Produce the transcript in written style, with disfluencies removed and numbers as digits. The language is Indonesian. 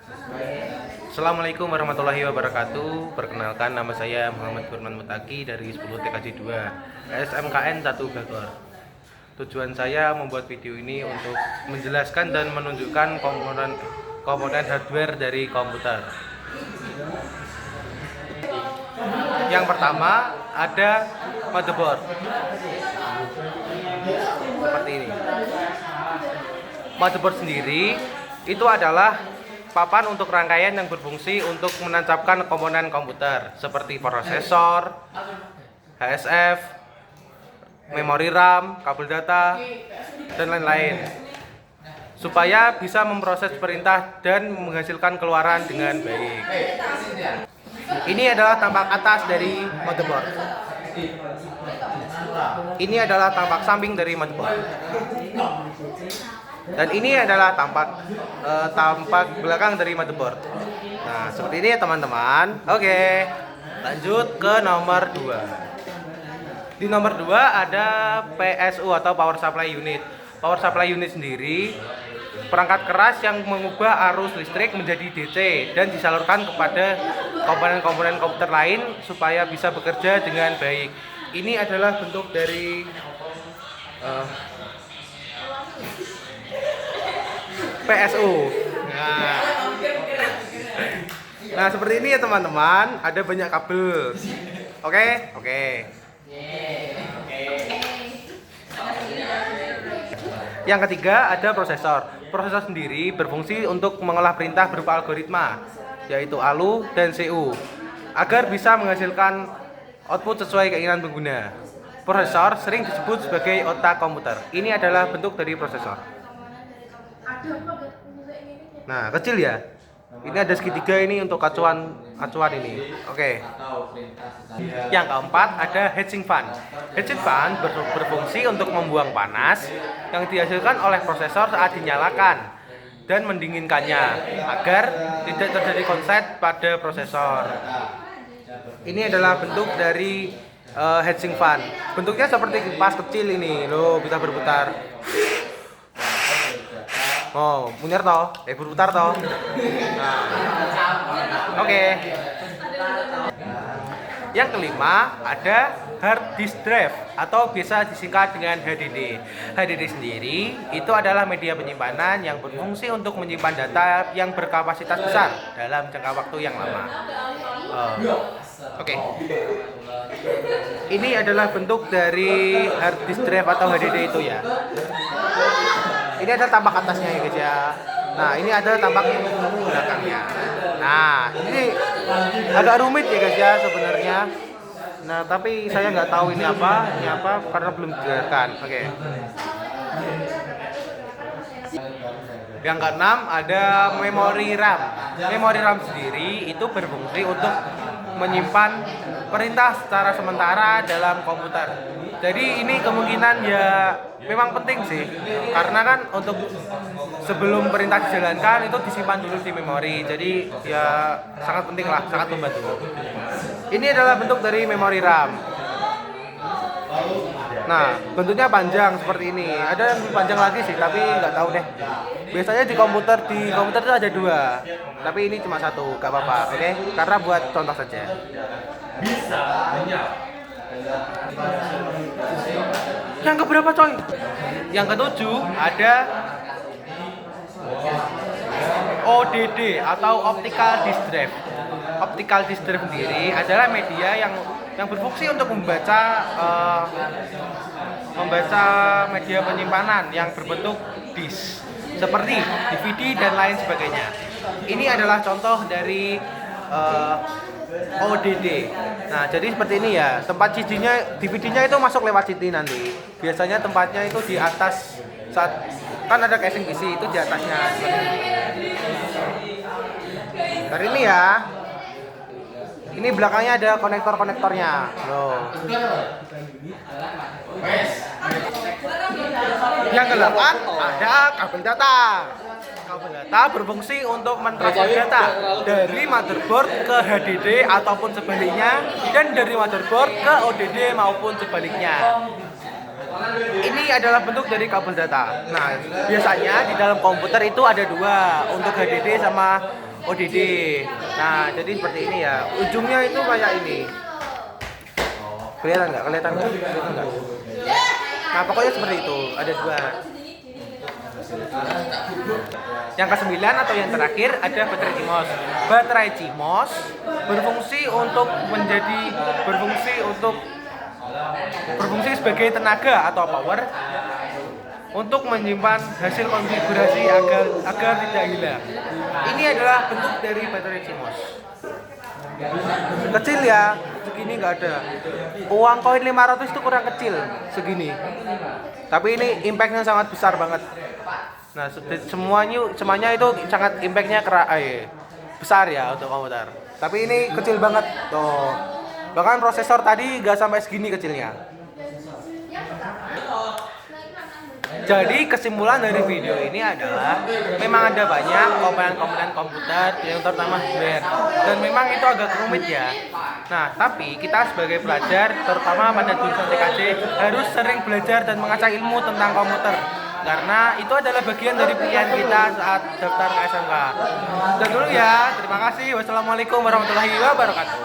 Assalamualaikum warahmatullahi wabarakatuh. Perkenalkan, nama saya Muhammad Firman Mutaki dari 10 TKJ 2 SMKN 1 Bogor. Tujuan saya membuat video ini untuk menjelaskan dan menunjukkan komponen hardware dari komputer. Yang pertama ada motherboard. Seperti ini. Motherboard sendiri itu adalah papan untuk rangkaian yang berfungsi untuk menancapkan komponen komputer seperti prosesor, HSF, memori RAM, kabel data, dan lain-lain, supaya bisa memproses perintah dan menghasilkan keluaran dengan baik. Ini adalah tampak atas dari motherboard. Ini adalah tampak samping dari motherboard. Dan ini adalah tampak belakang dari motherboard. Nah, seperti ini ya teman-teman. Oke, lanjut ke nomor 2. Di nomor 2 ada PSU atau Power Supply Unit. Power Supply Unit sendiri perangkat keras yang mengubah arus listrik menjadi DC dan disalurkan kepada komponen-komponen komputer lain supaya bisa bekerja dengan baik. Ini adalah bentuk dari PSU. Nah, seperti ini ya teman-teman. Ada banyak kabel. Oke. Yang ketiga ada prosesor. Prosesor sendiri berfungsi untuk mengolah perintah berupa algoritma, yaitu ALU dan CU, agar bisa menghasilkan output sesuai keinginan pengguna. Prosesor sering disebut sebagai otak komputer. Ini adalah bentuk dari prosesor. Nah, kecil ya. Ini ada segitiga ini untuk acuan ini. Oke. Yang keempat ada heatsink fan. Heatsink fan berfungsi untuk membuang panas yang dihasilkan oleh prosesor saat dinyalakan dan mendinginkannya agar tidak terjadi konslet pada prosesor. Ini adalah bentuk dari heatsink fan. Bentuknya seperti kipas kecil ini, loh, bisa berputar. Oh, munir toh, berputar toh. Nah, oke. Yang kelima ada hard disk drive atau biasa disingkat dengan HDD. HDD sendiri itu adalah media penyimpanan yang berfungsi untuk menyimpan data yang berkapasitas besar dalam jangka waktu yang lama. Oke. Ini adalah bentuk dari hard disk drive atau HDD itu ya. Ini ada tampak atasnya ya guys ya. Nah, ini ada tampak belakangnya. Nah, ini agak rumit ya guys ya sebenarnya. Nah, tapi saya nggak tahu ini apa karena belum dijelaskan. Oke. Yang keenam ada memori RAM. Memori RAM sendiri itu berfungsi untuk menyimpan perintah secara sementara dalam komputer. Jadi ini kemungkinan ya memang penting sih, karena kan untuk sebelum perintah dijalankan itu disimpan dulu di memori. Jadi ya sangat penting lah, sangat membantu. Ini adalah bentuk dari memori RAM. Nah, bentuknya panjang seperti ini. Ada yang lebih panjang lagi sih, tapi nggak tahu deh. Biasanya di komputer itu ada 2, tapi ini cuma 1, nggak apa-apa, oke? Karena buat contoh saja. Bisa banyak. Yang keberapa coy? Yang ketujuh ada ODD atau Optical Disk Drive. Optical Disk Drive sendiri adalah media yang berfungsi untuk membaca media penyimpanan yang berbentuk disk seperti DVD dan lain sebagainya. Ini adalah contoh dari ODD. Nah, jadi seperti ini ya. Tempat DVD-nya itu masuk lewat CD nanti. Biasanya tempatnya itu di atas, saat kan ada casing PC itu di atasnya. Dari ini ya. Ini belakangnya ada konektornya. Loh. Yang ke-8 ada kabel data. Kabel data berfungsi untuk mentransfer data dari motherboard ke HDD ataupun sebaliknya, dan dari motherboard ke ODD maupun sebaliknya. Ini adalah bentuk dari kabel data. Nah, biasanya di dalam komputer itu ada 2, untuk HDD sama ODD. Nah, jadi seperti ini ya. Ujungnya itu kayak ini. Kelihatan nggak? Kelihatan nggak? Kelihatan nggak? Nah, pokoknya seperti itu. Ada dua. Yang ke-9 atau yang terakhir ada baterai CMOS. Baterai CMOS berfungsi sebagai tenaga atau power untuk menyimpan hasil konfigurasi agar tidak hilang. Ini adalah bentuk dari baterai CMOS. Kecil ya, segini nggak ada. Uang koin 500 itu kurang kecil, segini. Tapi ini impactnya sangat besar banget. Nah, semuanya itu sangat impactnya besar ya untuk komputer. Tapi ini kecil banget tuh. Bahkan prosesor tadi nggak sampai segini kecilnya. Jadi kesimpulan dari video ini adalah memang ada banyak komponen-komponen komputer yang terutama hardware dan memang itu agak rumit ya. Nah, tapi kita sebagai pelajar terutama pada jurusan TKJ harus sering belajar dan mengasah ilmu tentang komputer karena itu adalah bagian dari pilihan kita saat daftar ke SMK. Dan dulu ya, terima kasih. Wassalamualaikum warahmatullahi wabarakatuh.